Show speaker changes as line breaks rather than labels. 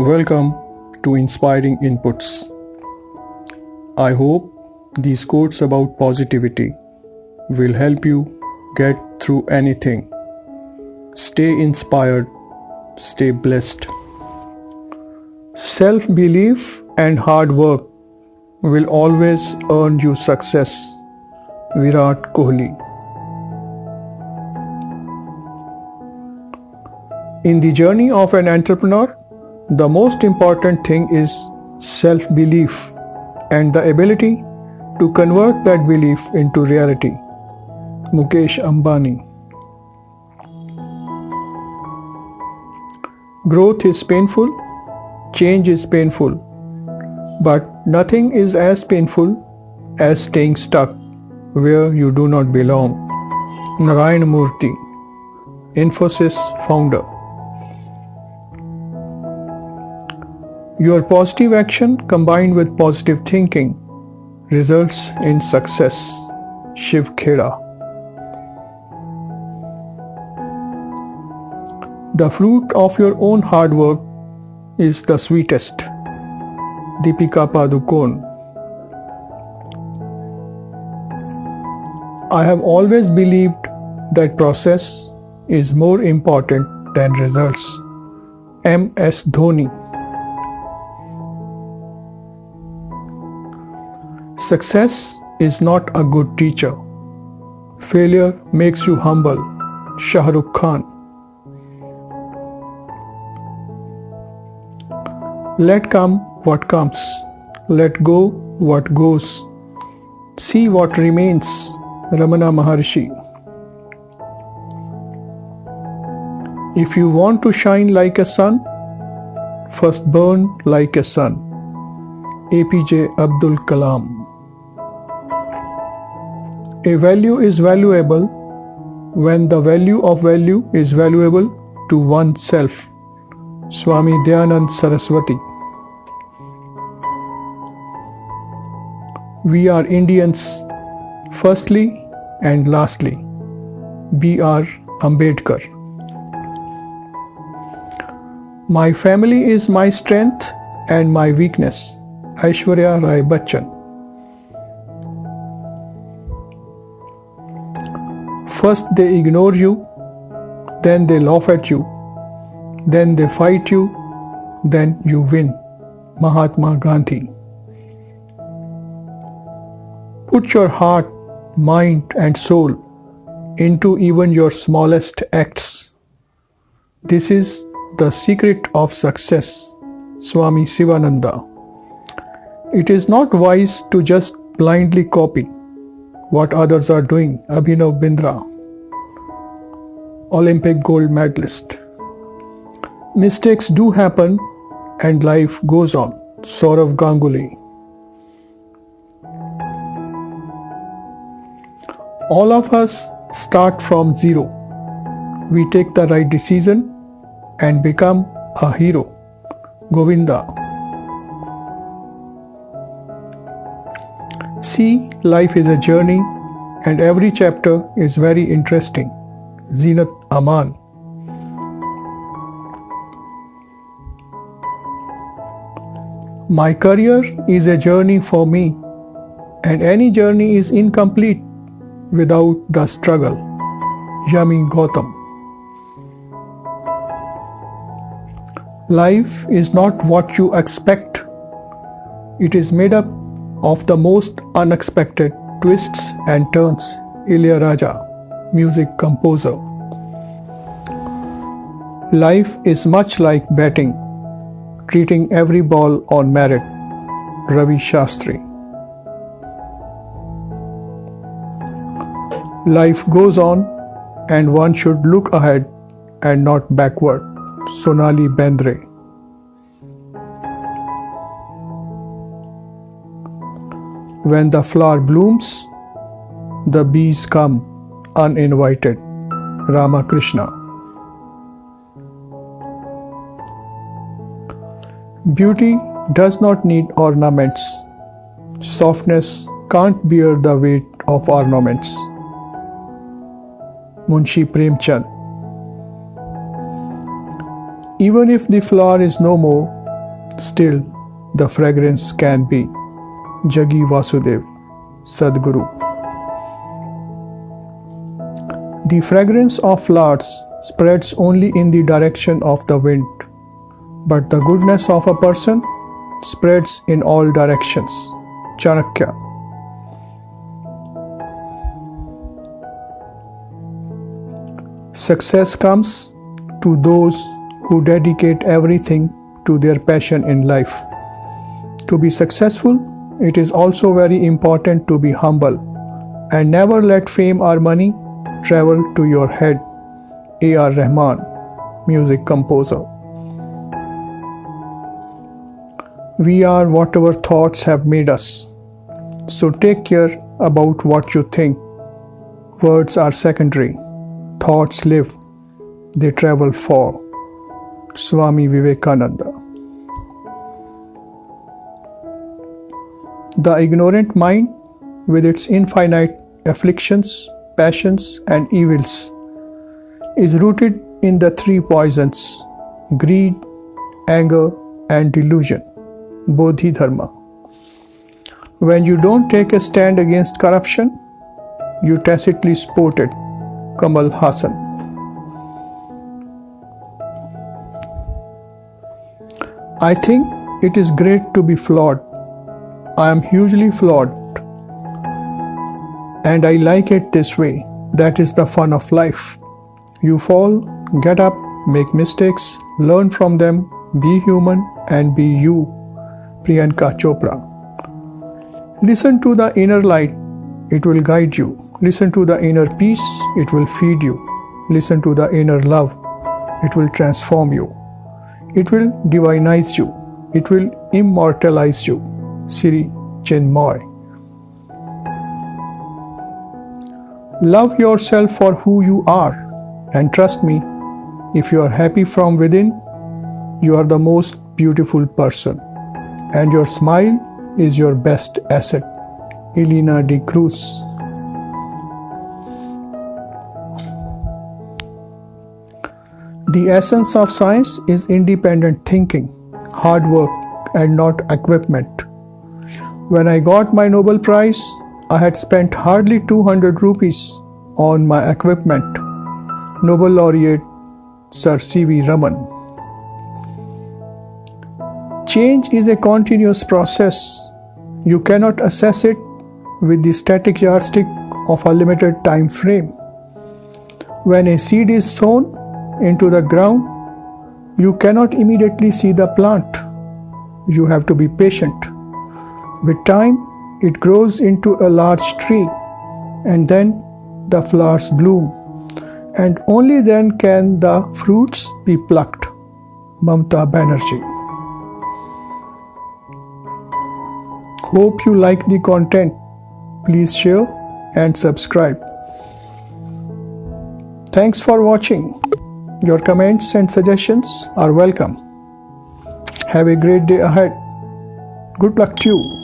Welcome to Inspiring Inputs. I hope these quotes about positivity will help you get through anything. Stay inspired, stay blessed. Self-belief and hard work will always earn you success. Virat Kohli. In the journey of an entrepreneur, the most important thing is self-belief and the ability to convert that belief into reality. Mukesh Ambani. Growth is painful, change is painful, but nothing is as painful as staying stuck where you do not belong. Narayan Murthy, Infosys founder. Your positive action combined with positive thinking results in success. Shiv Khera. The fruit of your own hard work is the sweetest. Deepika Padukone. I have always believed that process is more important than results. M.S. Dhoni. Success is not a good teacher. Failure makes you humble. Shah Rukh Khan. Let come what comes. Let go what goes. See what remains. Ramana Maharshi. If you want to shine like a sun, first burn like a sun. APJ Abdul Kalam. A value is valuable when the value of value is valuable to oneself. Swami Dayanand Saraswati. We are Indians, firstly and lastly. B.R. Ambedkar. My family is my strength and my weakness. Aishwarya Rai Bachchan. First they ignore you, then they laugh at you, then they fight you, then you win. Mahatma Gandhi. Put your heart, mind and soul into even your smallest acts. This is the secret of success. Swami Sivananda. It is not wise to just blindly copy what others are doing. Abhinav Bindra. Olympic gold medalist. Mistakes do happen and life goes on. Saurav Ganguly. All of us start from zero. We take the right decision and become a hero. Govinda. See, life is a journey and every chapter is very interesting. Zeenat Aman. My career is a journey for me, and any journey is incomplete without the struggle. Yami Gautam. Life is not what you expect. It is made up of the most unexpected twists and turns. Ilayaraja, music composer. Life is much like betting, treating every ball on merit. Ravi Shastri. Life goes on and one should look ahead and not backward. Sonali Bendre. When the flower blooms, the bees come uninvited. Ramakrishna. Beauty does not need ornaments. Softness can't bear the weight of ornaments. Munshi Premchand. Even if the flower is no more, Still, the fragrance can be. Jagi Vasudev, Sadguru. The fragrance of flowers spreads only in the direction of the wind, but the goodness of a person spreads in all directions. Chanakya. Success comes to those who dedicate everything to their passion in life. To be successful, it is also very important to be humble and never let fame or money travel to your head. A.R. Rahman, music composer. We are whatever thoughts have made us. So take care about what you think. Words are secondary. Thoughts live. They travel far. Swami Vivekananda. The ignorant mind, with its infinite afflictions, passions, and evils, is rooted in the three poisons: greed, anger, and delusion. Bodhidharma. When you don't take a stand against corruption, you tacitly support it. Kamal Hassan. I think it is great to be flawed. I am hugely flawed, and I like it this way. That is the fun of life. You fall, get up, make mistakes, learn from them, be human, and be you. Priyanka Chopra. Listen to the inner light, it will guide you. Listen to the inner peace, it will feed you. Listen to the inner love, it will transform you. It will divinize you. It will immortalize you. Sri Chinmoy. Love yourself for who you are, and trust me, if you are happy from within, you are the most beautiful person, and your smile is your best asset. Elena de Cruz. The essence of science is independent thinking, hard work, and not equipment. When I got my Nobel Prize, I had spent hardly 200 rupees on my equipment. Nobel laureate Sir C.V. Raman. Change is a continuous process. You cannot assess it with the static yardstick of a limited time frame. When a seed is sown into the ground, you cannot immediately see the plant. You have to be patient. With time, it grows into a large tree, and then the flowers bloom, and only then can the fruits be plucked. Mamta Banerjee. Hope you like the content. Please share and subscribe. Thanks for watching. Your comments and suggestions are welcome. Have a great day ahead. Good luck to you.